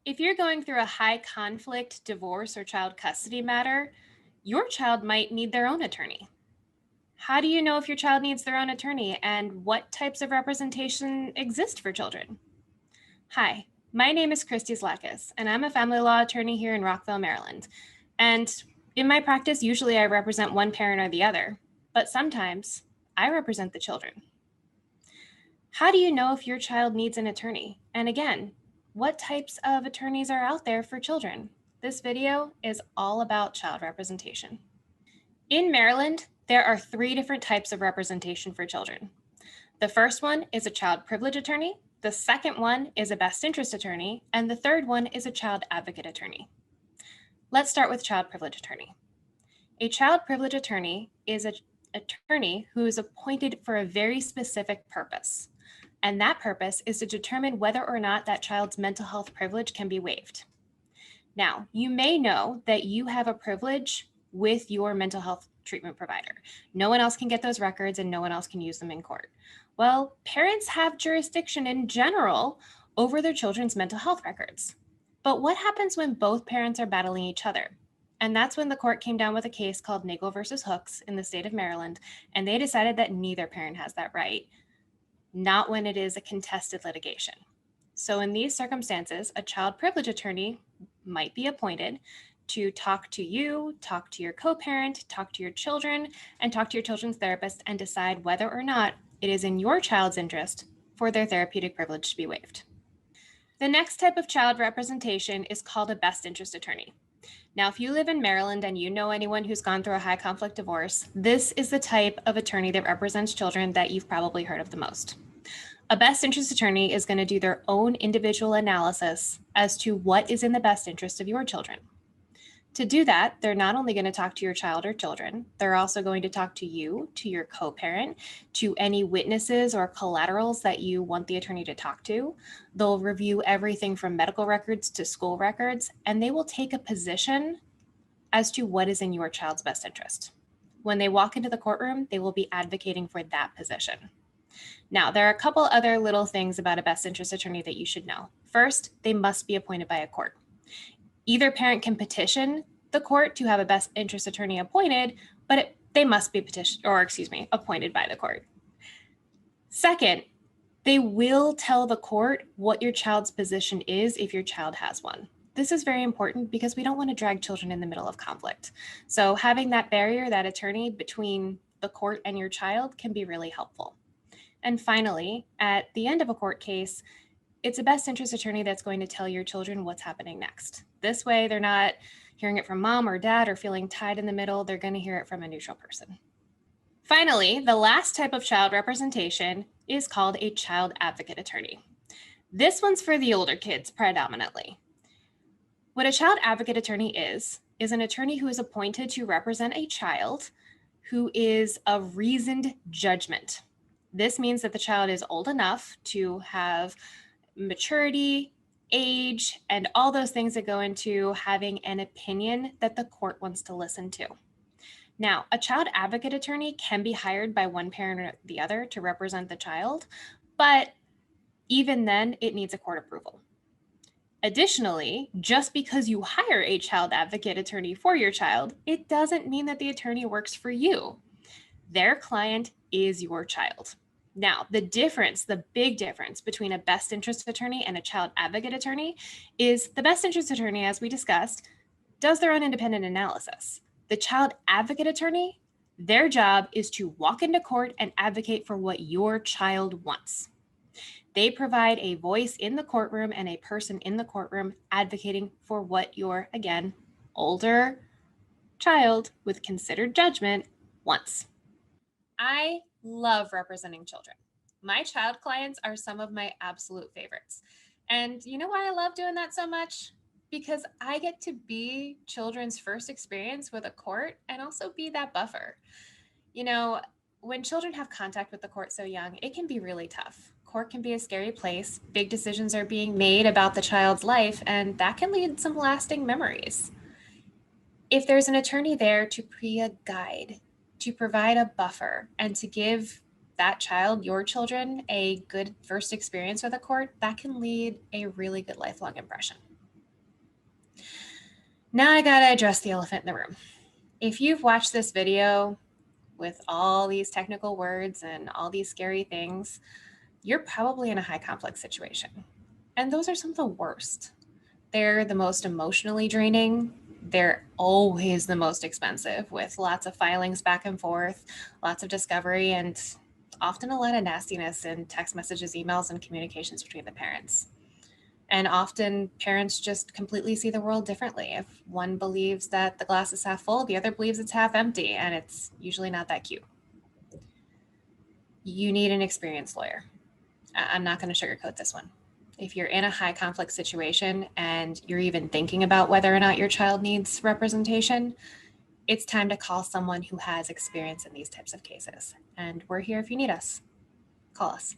If you're going through a high conflict divorce or child custody matter, your child might need their own attorney. How do you know if your child needs their own attorney and what types of representation exist for children? Hi, my name is Christy Zlatkus, and I'm a family law attorney here in Rockville, Maryland. And in my practice, usually I represent one parent or the other, but sometimes I represent the children. How do you know if your child needs an attorney? And again, what types of attorneys are out there for children? This video is all about child representation. In Maryland, there are 3 different types of representation for children. The first one is a child privilege attorney, the second one is a best interest attorney, and the third one is a child advocate attorney. Let's start with child privilege attorney. A child privilege attorney is an attorney who is appointed for a very specific purpose. And that purpose is to determine whether or not that child's mental health privilege can be waived. Now, you may know that you have a privilege with your mental health treatment provider. No one else can get those records and no one else can use them in court. Well, parents have jurisdiction in general over their children's mental health records. But what happens when both parents are battling each other? And that's when the court came down with a case called Nagel versus Hooks in the state of Maryland, and they decided that neither parent has that right, not when it is a contested litigation. So in these circumstances, a child privilege attorney might be appointed to talk to you, talk to your co-parent, talk to your children, and talk to your children's therapist and decide whether or not it is in your child's interest for their therapeutic privilege to be waived. The next type of child representation is called a best interest attorney. Now, if you live in Maryland and you know anyone who's gone through a high conflict divorce, this is the type of attorney that represents children that you've probably heard of the most. A best interest attorney is going to do their own individual analysis as to what is in the best interest of your children. To do that, they're not only going to talk to your child or children, they're also going to talk to you, to your co-parent, to any witnesses or collaterals that you want the attorney to talk to. They'll review everything from medical records to school records, and they will take a position as to what is in your child's best interest. When they walk into the courtroom, they will be advocating for that position. Now, there are a couple other little things about a best interest attorney that you should know. First, they must be appointed by a court. Either parent can petition the court to have a best interest attorney appointed, but they must be appointed by the court. Second, they will tell the court what your child's position is if your child has one. This is very important because we don't want to drag children in the middle of conflict. So having that barrier, that attorney between the court and your child can be really helpful. And finally, at the end of a court case, it's a best interest attorney that's going to tell your children what's happening next. This way, they're not hearing it from mom or dad or feeling tied in the middle. They're going to hear it from a neutral person. Finally, the last type of child representation is called a child advocate attorney. This one's for the older kids predominantly. What a child advocate attorney is an attorney who is appointed to represent a child who is of reasoned judgment. This means that the child is old enough to have maturity, age, and all those things that go into having an opinion that the court wants to listen to. Now, a child advocate attorney can be hired by one parent or the other to represent the child, but even then, it needs a court approval. Additionally, just because you hire a child advocate attorney for your child, it doesn't mean that the attorney works for you. Their client is your child. Now, the big difference between a best interest attorney and a child advocate attorney is the best interest attorney, as we discussed, does their own independent analysis. The child advocate attorney, their job is to walk into court and advocate for what your child wants. They provide a voice in the courtroom and a person in the courtroom advocating for what your, again, older child with considered judgment wants. I love representing children. My child clients are some of my absolute favorites. And you know why I love doing that so much? Because I get to be children's first experience with a court and also be that buffer. You know, when children have contact with the court so young, it can be really tough. Court can be a scary place. Big decisions are being made about the child's life, and that can lead to some lasting memories. If there's an attorney there to be a guide, to provide a buffer, and to give that child, your children, a good first experience with a court, that can lead a really good lifelong impression. Now I gotta address the elephant in the room. If you've watched this video with all these technical words and all these scary things, you're probably in a high conflict situation. And those are some of the worst. They're the most emotionally draining. They're always the most expensive, with lots of filings back and forth, lots of discovery, and often a lot of nastiness in text messages, emails, and communications between the parents. And often parents just completely see the world differently. If one believes that the glass is half full, the other believes it's half empty, and it's usually not that cute. You need an experienced lawyer. I'm not going to sugarcoat this one. If you're in a high conflict situation and you're even thinking about whether or not your child needs representation, it's time to call someone who has experience in these types of cases. And we're here if you need us. Call us.